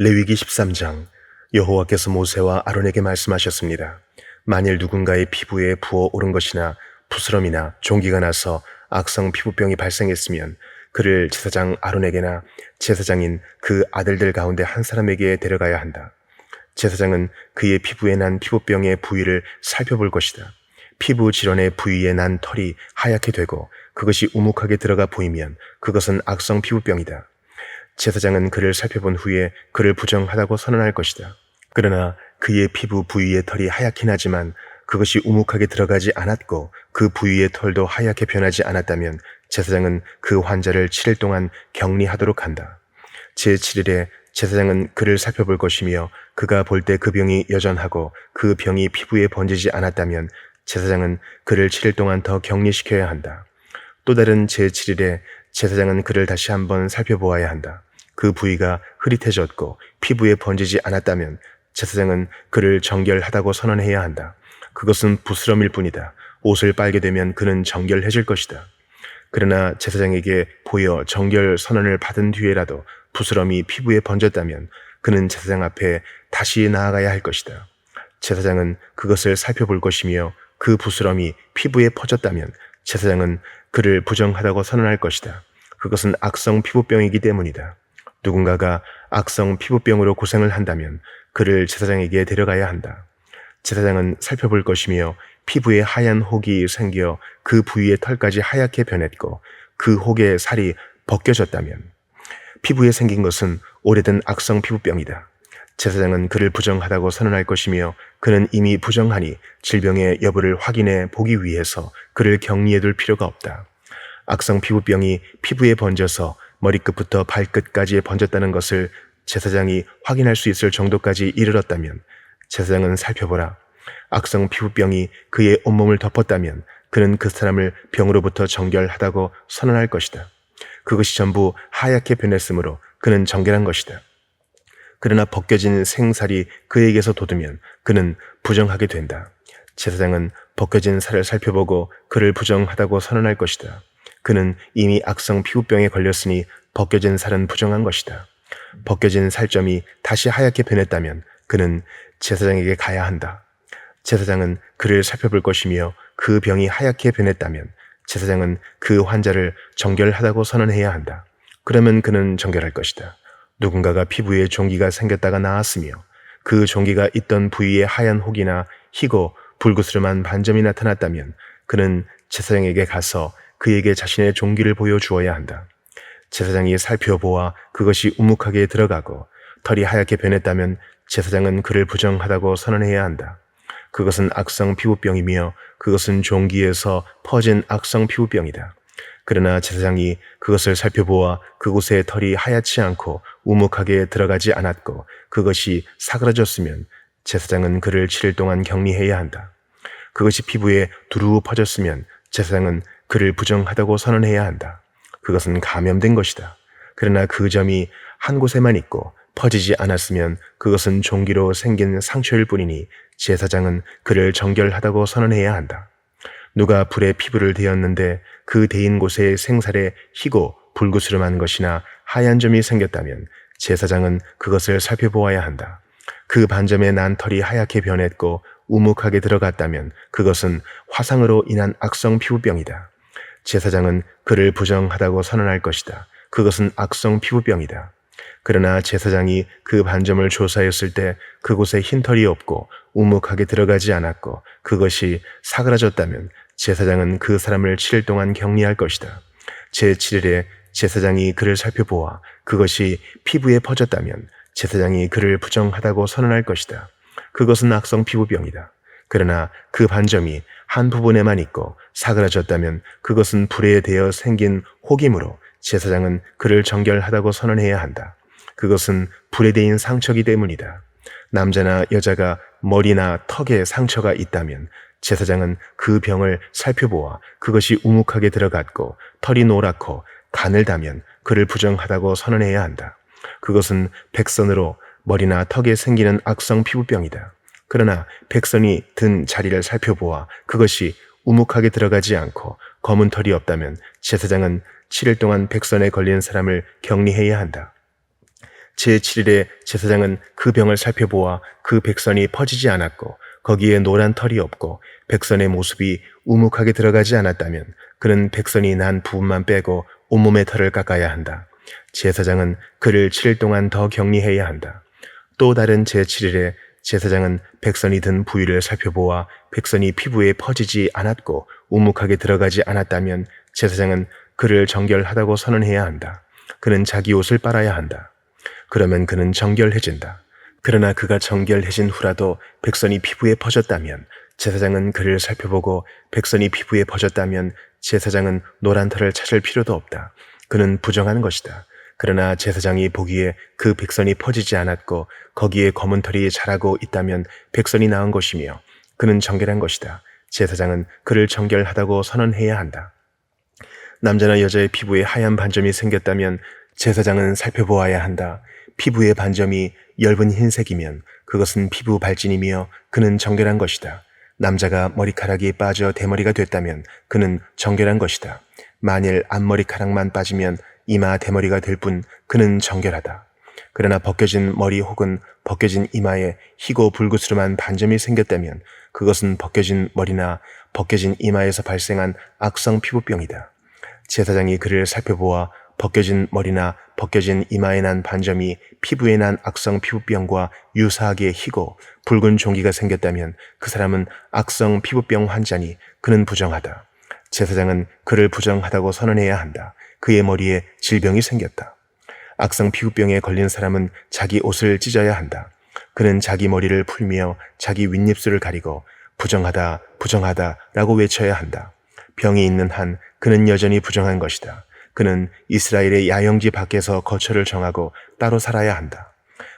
레위기 13장. 여호와께서 모세와 아론에게 말씀하셨습니다. 만일 누군가의 피부에 부어 오른 것이나 부스럼이나 종기가 나서 악성 피부병이 발생했으면 그를 제사장 아론에게나 제사장인 그 아들들 가운데 한 사람에게 데려가야 한다. 제사장은 그의 피부에 난 피부병의 부위를 살펴볼 것이다. 피부 질환의 부위에 난 털이 하얗게 되고 그것이 우묵하게 들어가 보이면 그것은 악성 피부병이다. 제사장은 그를 살펴본 후에 그를 부정하다고 선언할 것이다. 그러나 그의 피부 부위의 털이 하얗긴 하지만 그것이 우묵하게 들어가지 않았고 그 부위의 털도 하얗게 변하지 않았다면 제사장은 그 환자를 7일 동안 격리하도록 한다. 제7일에 제사장은 그를 살펴볼 것이며 그가 볼 때 그 병이 여전하고 그 병이 피부에 번지지 않았다면 제사장은 그를 7일 동안 더 격리시켜야 한다. 또 다른 제7일에 제사장은 그를 다시 한번 살펴보아야 한다. 그 부위가 흐릿해졌고 피부에 번지지 않았다면 제사장은 그를 정결하다고 선언해야 한다. 그것은 부스럼일 뿐이다. 옷을 빨게 되면 그는 정결해질 것이다. 그러나 제사장에게 보여 정결 선언을 받은 뒤에라도 부스럼이 피부에 번졌다면 그는 제사장 앞에 다시 나아가야 할 것이다. 제사장은 그것을 살펴볼 것이며 그 부스럼이 피부에 퍼졌다면 제사장은 그를 부정하다고 선언할 것이다. 그것은 악성 피부병이기 때문이다. 누군가가 악성 피부병으로 고생을 한다면 그를 제사장에게 데려가야 한다. 제사장은 살펴볼 것이며 피부에 하얀 혹이 생겨 그 부위의 털까지 하얗게 변했고 그 혹의 살이 벗겨졌다면 피부에 생긴 것은 오래된 악성 피부병이다. 제사장은 그를 부정하다고 선언할 것이며 그는 이미 부정하니 질병의 여부를 확인해 보기 위해서 그를 격리해 둘 필요가 없다. 악성 피부병이 피부에 번져서 머리끝부터 발끝까지 번졌다는 것을 제사장이 확인할 수 있을 정도까지 이르렀다면 제사장은 살펴보라. 악성 피부병이 그의 온몸을 덮었다면 그는 그 사람을 병으로부터 정결하다고 선언할 것이다. 그것이 전부 하얗게 변했으므로 그는 정결한 것이다. 그러나 벗겨진 생살이 그에게서 돋으면 그는 부정하게 된다. 제사장은 벗겨진 살을 살펴보고 그를 부정하다고 선언할 것이다. 그는 이미 악성 피부병에 걸렸으니 벗겨진 살은 부정한 것이다. 벗겨진 살점이 다시 하얗게 변했다면 그는 제사장에게 가야 한다. 제사장은 그를 살펴볼 것이며 그 병이 하얗게 변했다면 제사장은 그 환자를 정결하다고 선언해야 한다. 그러면 그는 정결할 것이다. 누군가가 피부에 종기가 생겼다가 나았으며 그 종기가 있던 부위에 하얀 혹이나 희고 불그스름한 반점이 나타났다면 그는 제사장에게 가서 그에게 자신의 종기를 보여주어야 한다. 제사장이 살펴보아 그것이 우묵하게 들어가고 털이 하얗게 변했다면 제사장은 그를 부정하다고 선언해야 한다. 그것은 악성 피부병이며 그것은 종기에서 퍼진 악성 피부병이다. 그러나 제사장이 그것을 살펴보아 그곳에 털이 하얗지 않고 우묵하게 들어가지 않았고 그것이 사그라졌으면 제사장은 그를 7일 동안 격리해야 한다. 그것이 피부에 두루 퍼졌으면 제사장은 그를 부정하다고 선언해야 한다. 그것은 감염된 것이다. 그러나 그 점이 한 곳에만 있고 퍼지지 않았으면 그것은 종기로 생긴 상처일 뿐이니 제사장은 그를 정결하다고 선언해야 한다. 누가 불에 피부를 대었는데 그 대인 곳에 생살에 희고 불구스름한 것이나 하얀 점이 생겼다면 제사장은 그것을 살펴보아야 한다. 그 반점에 난 털이 하얗게 변했고 우묵하게 들어갔다면 그것은 화상으로 인한 악성 피부병이다. 제사장은 그를 부정하다고 선언할 것이다. 그것은 악성 피부병이다. 그러나 제사장이 그 반점을 조사했을 때 그곳에 흰 털이 없고 우묵하게 들어가지 않았고 그것이 사그라졌다면 제사장은 그 사람을 7일 동안 격리할 것이다. 제7일에 제사장이 그를 살펴보아 그것이 피부에 퍼졌다면 제사장이 그를 부정하다고 선언할 것이다. 그것은 악성 피부병이다. 그러나 그 반점이 한 부분에만 있고 사그라졌다면 그것은 불에 대어 생긴 혹이므로 제사장은 그를 정결하다고 선언해야 한다. 그것은 불에 대인 상처이기 때문이다. 남자나 여자가 머리나 턱에 상처가 있다면 제사장은 그 병을 살펴보아 그것이 우묵하게 들어갔고 털이 노랗고 가늘다면 그를 부정하다고 선언해야 한다. 그것은 백선으로 머리나 턱에 생기는 악성 피부병이다. 그러나 백선이 든 자리를 살펴보아 그것이 우묵하게 들어가지 않고 검은 털이 없다면 제사장은 7일 동안 백선에 걸린 사람을 격리해야 한다. 제7일에 제사장은 그 병을 살펴보아 그 백선이 퍼지지 않았고 거기에 노란 털이 없고 백선의 모습이 우묵하게 들어가지 않았다면 그는 백선이 난 부분만 빼고 온몸의 털을 깎아야 한다. 제사장은 그를 7일 동안 더 격리해야 한다. 또 다른 제7일에 제사장은 백선이 든 부위를 살펴보아 백선이 피부에 퍼지지 않았고 우묵하게 들어가지 않았다면 제사장은 그를 정결하다고 선언해야 한다. 그는 자기 옷을 빨아야 한다. 그러면 그는 정결해진다. 그러나 그가 정결해진 후라도 백선이 피부에 퍼졌다면 제사장은 그를 살펴보고 백선이 피부에 퍼졌다면 제사장은 노란 털을 찾을 필요도 없다. 그는 부정한 것이다. 그러나 제사장이 보기에 그 백선이 퍼지지 않았고 거기에 검은 털이 자라고 있다면 백선이 나은 것이며 그는 정결한 것이다. 제사장은 그를 정결하다고 선언해야 한다. 남자나 여자의 피부에 하얀 반점이 생겼다면 제사장은 살펴보아야 한다. 피부의 반점이 엷은 흰색이면 그것은 피부 발진이며 그는 정결한 것이다. 남자가 머리카락이 빠져 대머리가 됐다면 그는 정결한 것이다. 만일 앞머리카락만 빠지면 이마 대머리가 될 뿐 그는 정결하다. 그러나 벗겨진 머리 혹은 벗겨진 이마에 희고 불구스름한 반점이 생겼다면 그것은 벗겨진 머리나 벗겨진 이마에서 발생한 악성 피부병이다. 제사장이 그를 살펴보아 벗겨진 머리나 벗겨진 이마에 난 반점이 피부에 난 악성 피부병과 유사하게 희고 붉은 종기가 생겼다면 그 사람은 악성 피부병 환자니 그는 부정하다. 제사장은 그를 부정하다고 선언해야 한다. 그의 머리에 질병이 생겼다. 악성 피부병에 걸린 사람은 자기 옷을 찢어야 한다. 그는 자기 머리를 풀며 자기 윗입술을 가리고 부정하다, 부정하다 라고 외쳐야 한다. 병이 있는 한 그는 여전히 부정한 것이다. 그는 이스라엘의 야영지 밖에서 거처를 정하고 따로 살아야 한다.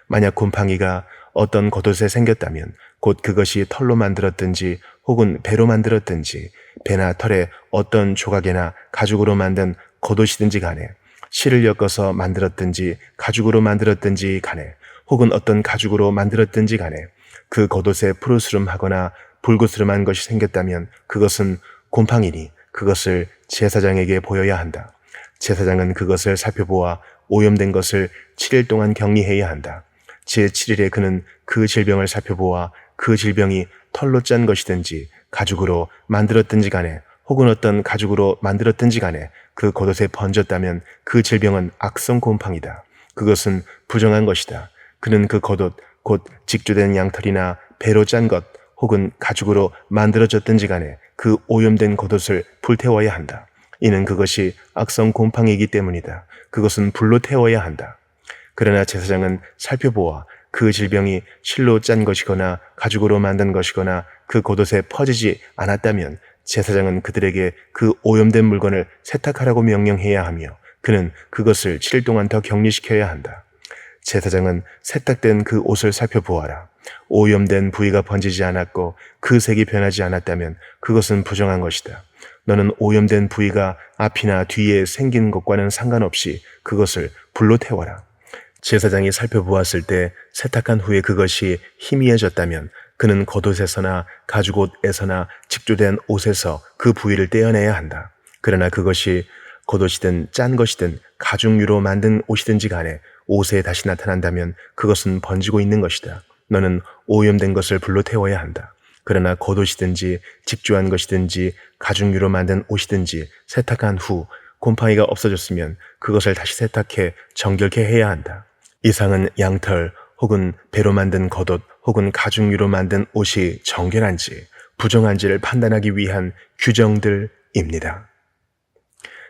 만약 곰팡이가 어떤 겉옷에 생겼다면 곧 그것이 털로 만들었든지 혹은 배로 만들었든지 배나 털의 어떤 조각이나 가죽으로 만든 겉옷이든지 간에 실을 엮어서 만들었든지 가죽으로 만들었든지 간에 혹은 어떤 가죽으로 만들었든지 간에 그 겉옷에 푸르스름하거나 불구스름한 것이 생겼다면 그것은 곰팡이니 그것을 제사장에게 보여야 한다. 제사장은 그것을 살펴보아 오염된 것을 7일 동안 격리해야 한다. 제7일에 그는 그 질병을 살펴보아 그 질병이 털로 짠 것이든지 가죽으로 만들었든지 간에 혹은 어떤 가죽으로 만들었든지 간에 그 겉옷에 번졌다면 그 질병은 악성 곰팡이다. 그것은 부정한 것이다. 그는 그 겉옷 곧 직조된 양털이나 배로 짠 것 혹은 가죽으로 만들어졌든지 간에 그 오염된 겉옷을 불태워야 한다. 이는 그것이 악성 곰팡이이기 때문이다. 그것은 불로 태워야 한다. 그러나 제사장은 살펴보아 그 질병이 실로 짠 것이거나 가죽으로 만든 것이거나 그 겉옷에 퍼지지 않았다면 제사장은 그들에게 그 오염된 물건을 세탁하라고 명령해야 하며 그는 그것을 7일 동안 더 격리시켜야 한다. 제사장은 세탁된 그 옷을 살펴보아라. 오염된 부위가 번지지 않았고 그 색이 변하지 않았다면 그것은 부정한 것이다. 너는 오염된 부위가 앞이나 뒤에 생긴 것과는 상관없이 그것을 불로 태워라. 제사장이 살펴보았을 때 세탁한 후에 그것이 희미해졌다면 그는 겉옷에서나 가죽옷에서나 직조된 옷에서 그 부위를 떼어내야 한다. 그러나 그것이 겉옷이든 짠 것이든 가죽류로 만든 옷이든지 간에 옷에 다시 나타난다면 그것은 번지고 있는 것이다. 너는 오염된 것을 불로 태워야 한다. 그러나 겉옷이든지 직조한 것이든지 가죽류로 만든 옷이든지 세탁한 후 곰팡이가 없어졌으면 그것을 다시 세탁해 정결케 해야 한다. 이상은 양털 혹은 배로 만든 겉옷 혹은 가죽류로 만든 옷이 정결한지 부정한지를 판단하기 위한 규정들입니다.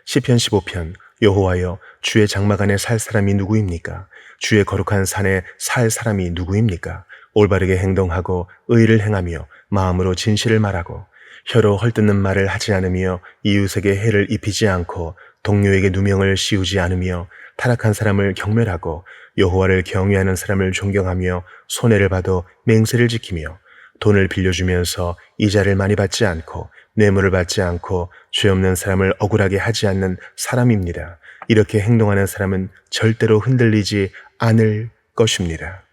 시편 15편 여호와여 주의 장막 안에 살 사람이 누구입니까? 주의 거룩한 산에 살 사람이 누구입니까? 올바르게 행동하고 의를 행하며 마음으로 진실을 말하고 혀로 헐뜯는 말을 하지 않으며 이웃에게 해를 입히지 않고 동료에게 누명을 씌우지 않으며 타락한 사람을 경멸하고 여호와를 경외하는 사람을 존경하며 손해를 봐도 맹세를 지키며 돈을 빌려주면서 이자를 많이 받지 않고 뇌물을 받지 않고 죄 없는 사람을 억울하게 하지 않는 사람입니다. 이렇게 행동하는 사람은 절대로 흔들리지 않을 것입니다.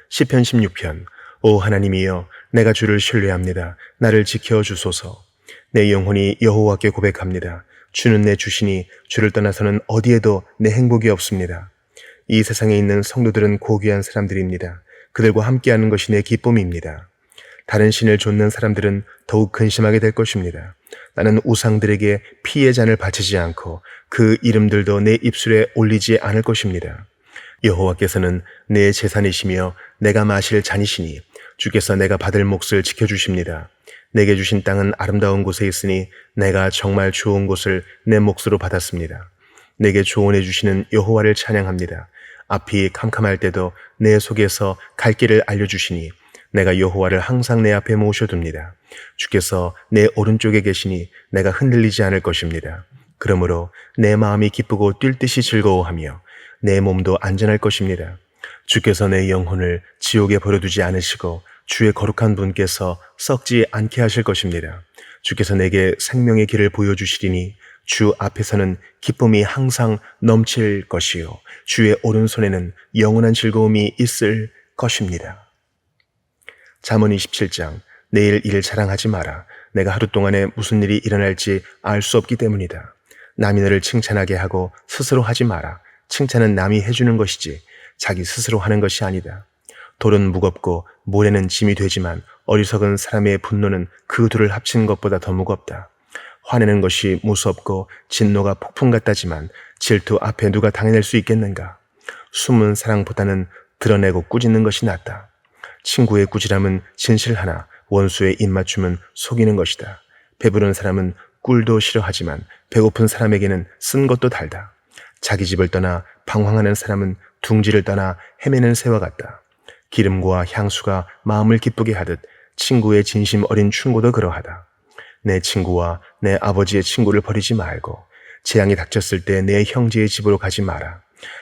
시편 16편 오 하나님이여 내가 주를 신뢰합니다. 나를 지켜주소서. 내 영혼이 여호와께 고백합니다. 주는 내 주시니 주를 떠나서는 어디에도 내 행복이 없습니다. 이 세상에 있는 성도들은 고귀한 사람들입니다. 그들과 함께하는 것이 내 기쁨입니다. 다른 신을 좇는 사람들은 더욱 근심하게 될 것입니다. 나는 우상들에게 피의 잔을 바치지 않고 그 이름들도 내 입술에 올리지 않을 것입니다. 여호와께서는 내 재산이시며 내가 마실 잔이시니 주께서 내가 받을 몫을 지켜주십니다. 내게 주신 땅은 아름다운 곳에 있으니 내가 정말 좋은 곳을 내 몫으로 받았습니다. 내게 조언해 주시는 여호와를 찬양합니다. 앞이 캄캄할 때도 내 속에서 갈 길을 알려주시니 내가 여호와를 항상 내 앞에 모셔둡니다. 주께서 내 오른쪽에 계시니 내가 흔들리지 않을 것입니다. 그러므로 내 마음이 기쁘고 뛸 듯이 즐거워하며 내 몸도 안전할 것입니다. 주께서 내 영혼을 지옥에 버려두지 않으시고 주의 거룩한 분께서 썩지 않게 하실 것입니다. 주께서 내게 생명의 길을 보여주시리니 주 앞에서는 기쁨이 항상 넘칠 것이요 주의 오른손에는 영원한 즐거움이 있을 것입니다. 잠언 27장. 내일 일을 자랑하지 마라. 내가 하루 동안에 무슨 일이 일어날지 알 수 없기 때문이다. 남이 너를 칭찬하게 하고 스스로 하지 마라. 칭찬은 남이 해주는 것이지 자기 스스로 하는 것이 아니다. 돌은 무겁고 모래는 짐이 되지만 어리석은 사람의 분노는 그 둘을 합친 것보다 더 무겁다. 화내는 것이 무섭고 진노가 폭풍 같다지만 질투 앞에 누가 당해낼 수 있겠는가? 숨은 사랑보다는 드러내고 꾸짖는 것이 낫다. 친구의 꾸지람은 진실하나 원수의 입맞춤은 속이는 것이다. 배부른 사람은 꿀도 싫어하지만 배고픈 사람에게는 쓴 것도 달다. 자기 집을 떠나 방황하는 사람은 둥지를 떠나 헤매는 새와 같다. 기름과 향수가 마음을 기쁘게 하듯 친구의 진심 어린 충고도 그러하다. 내 친구와 내 아버지의 친구를 버리지 말고 재앙이 닥쳤을 때 내 형제의 집으로 가지 마라.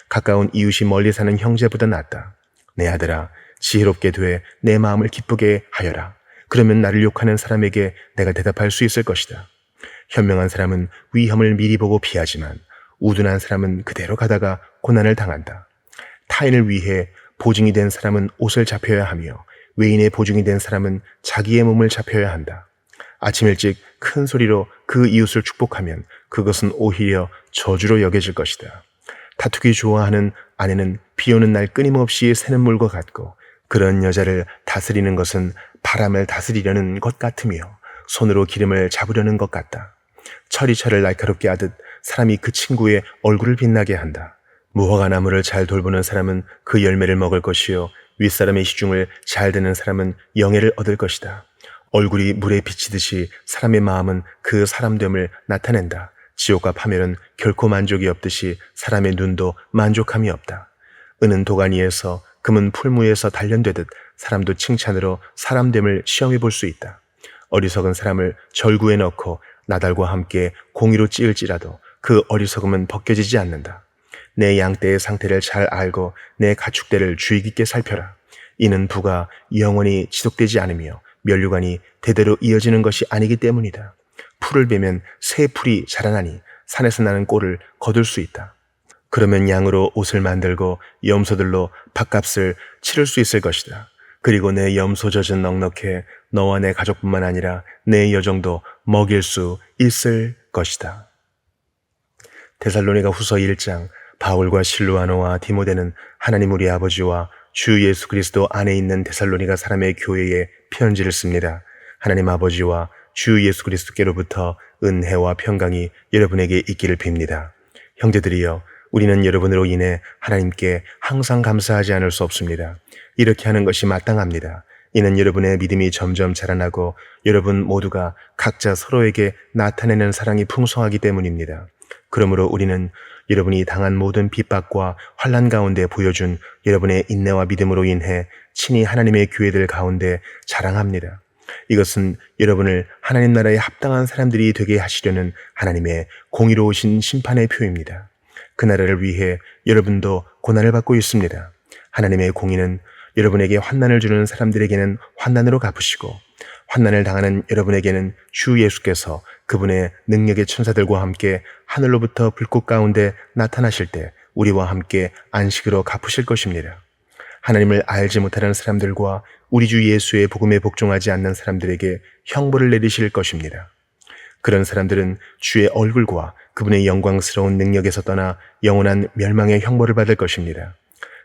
가까운 이웃이 멀리 사는 형제보다 낫다. 내 아들아, 지혜롭게 돼 내 마음을 기쁘게 하여라. 그러면 나를 욕하는 사람에게 내가 대답할 수 있을 것이다. 현명한 사람은 위험을 미리 보고 피하지만 우둔한 사람은 그대로 가다가 고난을 당한다. 타인을 위해 보증이 된 사람은 옷을 잡혀야 하며 외인의 보증이 된 사람은 자기의 몸을 잡혀야 한다. 아침 일찍 큰 소리로 그 이웃을 축복하면 그것은 오히려 저주로 여겨질 것이다. 다투기 좋아하는 아내는 비 오는 날 끊임없이 새는 물과 같고 그런 여자를 다스리는 것은 바람을 다스리려는 것 같으며 손으로 기름을 잡으려는 것 같다. 철이 철을 날카롭게 하듯 사람이 그 친구의 얼굴을 빛나게 한다. 무화과 나무를 잘 돌보는 사람은 그 열매를 먹을 것이요 윗사람의 시중을 잘 드는 사람은 영예를 얻을 것이다. 얼굴이 물에 비치듯이 사람의 마음은 그 사람됨을 나타낸다. 지옥과 파멸은 결코 만족이 없듯이 사람의 눈도 만족함이 없다. 은은 도가니에서 금은 풀무에서 단련되듯 사람도 칭찬으로 사람됨을 시험해 볼 수 있다. 어리석은 사람을 절구에 넣고 나달과 함께 공의로 찌을지라도 그 어리석음은 벗겨지지 않는다. 내 양떼의 상태를 잘 알고 내 가축대를 주의 깊게 살펴라. 이는 부가 영원히 지속되지 않으며 면류관이 대대로 이어지는 것이 아니기 때문이다. 풀을 베면 새 풀이 자라나니 산에서 나는 꼴을 거둘 수 있다. 그러면 양으로 옷을 만들고 염소들로 밥값을 치를 수 있을 것이다. 그리고 내 염소 젖은 넉넉해 너와 내 가족뿐만 아니라 내 여종도 먹일 수 있을 것이다. 데살로니가 후서 1장. 바울과 실루아노와 디모데는 하나님 우리 아버지와 주 예수 그리스도 안에 있는 데살로니가 사람의 교회에 편지를 씁니다. 하나님 아버지와 주 예수 그리스도께로부터 은혜와 평강이 여러분에게 있기를 빕니다. 형제들이여, 우리는 여러분으로 인해 하나님께 항상 감사하지 않을 수 없습니다. 이렇게 하는 것이 마땅합니다. 이는 여러분의 믿음이 점점 자라나고 여러분 모두가 각자 서로에게 나타내는 사랑이 풍성하기 때문입니다. 그러므로 우리는 여러분이 당한 모든 핍박과 환난 가운데 보여준 여러분의 인내와 믿음으로 인해 친히 하나님의 교회들 가운데 자랑합니다. 이것은 여러분을 하나님 나라에 합당한 사람들이 되게 하시려는 하나님의 공의로우신 심판의 표입니다. 그 나라를 위해 여러분도 고난을 받고 있습니다. 하나님의 공의는 여러분에게 환난을 주는 사람들에게는 환난으로 갚으시고 환난을 당하는 여러분에게는 주 예수께서 그분의 능력의 천사들과 함께 하늘로부터 불꽃 가운데 나타나실 때 우리와 함께 안식으로 갚으실 것입니다. 하나님을 알지 못하는 사람들과 우리 주 예수의 복음에 복종하지 않는 사람들에게 형벌을 내리실 것입니다. 그런 사람들은 주의 얼굴과 그분의 영광스러운 능력에서 떠나 영원한 멸망의 형벌을 받을 것입니다.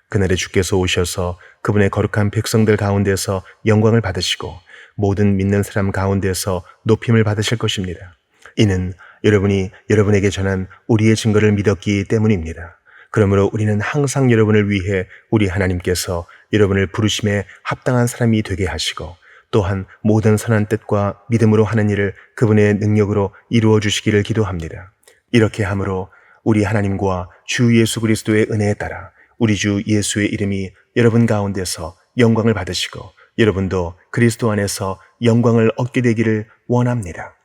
그날에 주께서 오셔서 그분의 거룩한 백성들 가운데서 영광을 받으시고 모든 믿는 사람 가운데서 높임을 받으실 것입니다. 이는 여러분이 여러분에게 전한 우리의 증거를 믿었기 때문입니다. 그러므로 우리는 항상 여러분을 위해 우리 하나님께서 여러분을 부르심에 합당한 사람이 되게 하시고 또한 모든 선한 뜻과 믿음으로 하는 일을 그분의 능력으로 이루어 주시기를 기도합니다. 이렇게 함으로 우리 하나님과 주 예수 그리스도의 은혜에 따라 우리 주 예수의 이름이 여러분 가운데서 영광을 받으시고 여러분도 그리스도 안에서 영광을 얻게 되기를 원합니다.